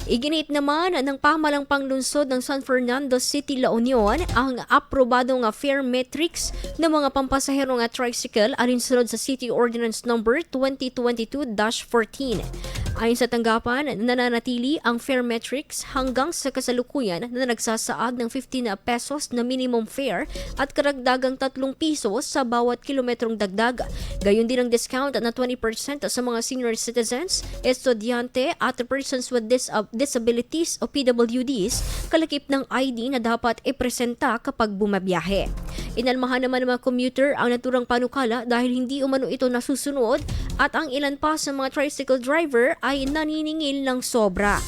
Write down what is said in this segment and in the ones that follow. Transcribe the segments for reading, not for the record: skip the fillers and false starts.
Iginiit naman ng Pamahalaang Panglungsod ng San Fernando City, La Union ang aprobadong fare metrics ng mga pampasaherong tricycle alinsunod sa City Ordinance No. 2022-14. Ayon sa tanggapan, nananatili ang fare metrics hanggang sa kasalukuyan na nagsasaad ng 15 pesos na minimum fare at karagdagang 3 piso sa bawat kilometrong dagdag. Gayon din ang discount na 20% sa mga senior citizens, estudyante at persons with disabilities o PWDs, kalakip ng ID na dapat ipresenta kapag bumabiyahe. Inalmahan naman ng mga commuter ang naturang panukala dahil hindi umano ito nasusunod at ang ilan pa sa mga tricycle driver ay naniningil ng sobra.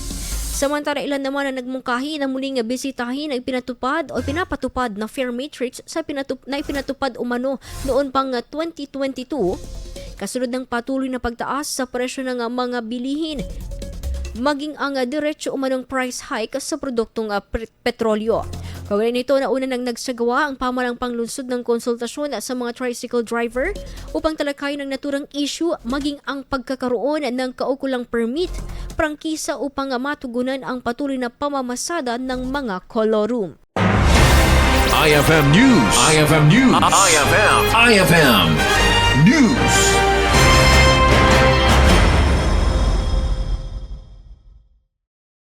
Samantala, ilan naman ang nagmungkahi na muling bisitahin ang ipinatupad o ipinapatupad na fare matrix na ipinatupad umano noon pang 2022, kasunod ng patuloy na pagtaas sa presyo ng mga bilihin, maging ang diretso umanong price hike sa produktong petrolyo. Kaugnay nito, nauna nang nagsagawa ang Pamahalaang Panglungsod ng konsultasyon sa mga tricycle driver upang talakayin ang naturang issue maging ang pagkakaroon ng kaukulang permit, prangkisa upang matugunan ang patuloy na pamamasada ng mga kolorum. IFM News. IFM News. IFM News.